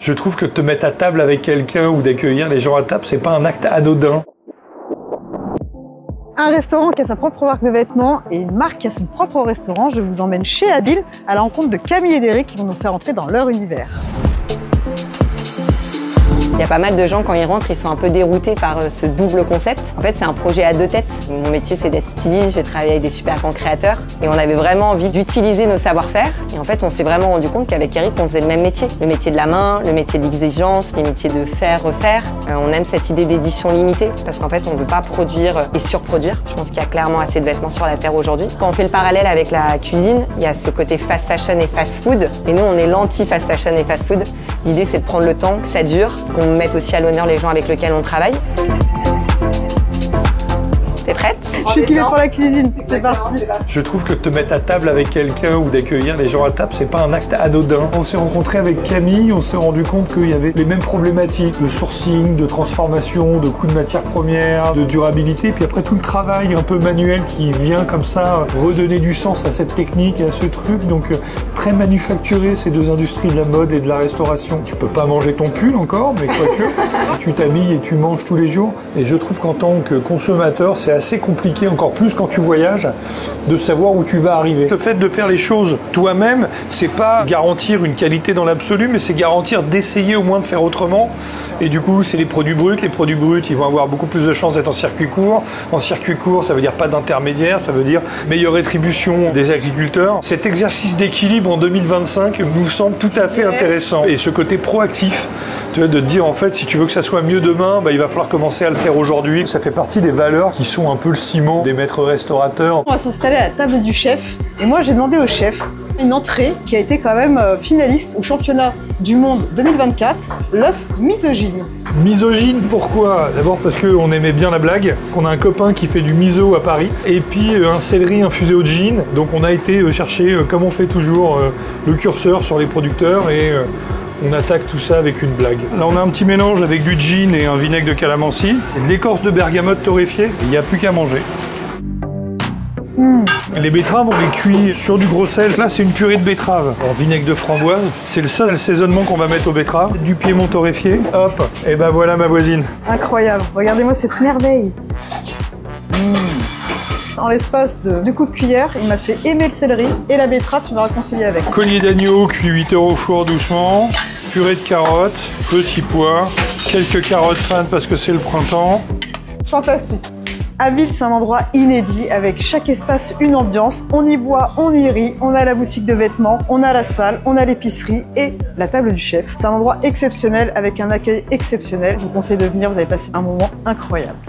Je trouve que te mettre à table avec quelqu'un ou d'accueillir les gens à table, c'est pas un acte anodin. Un restaurant qui a sa propre marque de vêtements et une marque qui a son propre restaurant. Je vous emmène chez Abil à la rencontre de Camille et d'Eric qui vont nous faire entrer dans leur univers. Il y a pas mal de gens, quand ils rentrent, ils sont un peu déroutés par ce double concept. En fait, c'est un projet à deux têtes. Mon métier, c'est d'être styliste, j'ai travaillé avec des super grands créateurs et on avait vraiment envie d'utiliser nos savoir-faire. Et en fait, on s'est vraiment rendu compte qu'avec Eric, on faisait le même métier. Le métier de la main, le métier de l'exigence, les métiers de faire, refaire. On aime cette idée d'édition limitée parce qu'en fait, on ne veut pas produire et surproduire. Je pense qu'il y a clairement assez de vêtements sur la Terre aujourd'hui. Quand on fait le parallèle avec la cuisine, il y a ce côté fast fashion et fast food. Et nous, on est l'anti-fast fashion et fast food. L'idée, c'est de prendre le temps, que ça dure, qu'on mette aussi à l'honneur les gens avec lesquels on travaille. T'es prête? Je suis équipée pour la cuisine, c'est parti. Je trouve que te mettre à table avec quelqu'un ou d'accueillir les gens à table, c'est pas un acte anodin. On s'est rencontré avec Camille, on s'est rendu compte qu'il y avait les mêmes problématiques de sourcing, de transformation, de coûts de matières premières, de durabilité, puis après tout le travail un peu manuel qui vient comme ça redonner du sens à cette technique et à ce truc. Donc très manufacturé ces deux industries de la mode et de la restauration. Tu peux pas manger ton pull encore, mais quoique, tu t'habilles et tu manges tous les jours. Et je trouve qu'en tant que consommateur, c'est assez compliqué, encore plus quand tu voyages, de savoir où tu vas arriver. Le fait de faire les choses toi-même, c'est pas garantir une qualité dans l'absolu, mais c'est garantir d'essayer au moins de faire autrement. Et du coup, c'est les produits bruts. Les produits bruts, ils vont avoir beaucoup plus de chances d'être en circuit court. En circuit court, ça veut dire pas d'intermédiaire, ça veut dire meilleure rétribution des agriculteurs. Cet exercice d'équilibre en 2025 nous semble tout à fait intéressant. Et ce côté proactif, tu vois, de te dire en fait, si tu veux que ça soit mieux demain, il va falloir commencer à le faire aujourd'hui. Ça fait partie des valeurs qui sont un peu le ciment des maîtres restaurateurs. On va s'installer à la table du chef et moi j'ai demandé au chef une entrée qui a été quand même finaliste au championnat du monde 2024, l'œuf misogyne. Misogyne, pourquoi? D'abord parce qu'on aimait bien la blague, qu'on a un copain qui fait du miso à Paris, et puis un céleri infusé au gin. Donc on a été chercher, comme on fait toujours, le curseur sur les producteurs et on attaque tout ça avec une blague. Là on a un petit mélange avec du gin et un vinaigre de calamansi, et de l'écorce de bergamote torréfiée, il n'y a plus qu'à manger. Les betteraves, on les cuit sur du gros sel. Là, c'est une purée de betterave en vinaigre de framboise. C'est le seul assaisonnement qu'on va mettre aux betteraves. Du piémont torréfié. Hop, et ben voilà ma voisine. Incroyable, regardez-moi cette merveille. En l'espace de 2 coups de cuillère, il m'a fait aimer le céleri et la betterave, tu vas réconcilier avec. Collier d'agneau cuit 8 heures au four doucement. Purée de carottes, petits pois, quelques carottes fines parce que c'est le printemps. Fantastique. Abil, c'est un endroit inédit, avec chaque espace une ambiance. On y boit, on y rit, on a la boutique de vêtements, on a la salle, on a l'épicerie et la table du chef. C'est un endroit exceptionnel, avec un accueil exceptionnel. Je vous conseille de venir, vous allez passer un moment incroyable.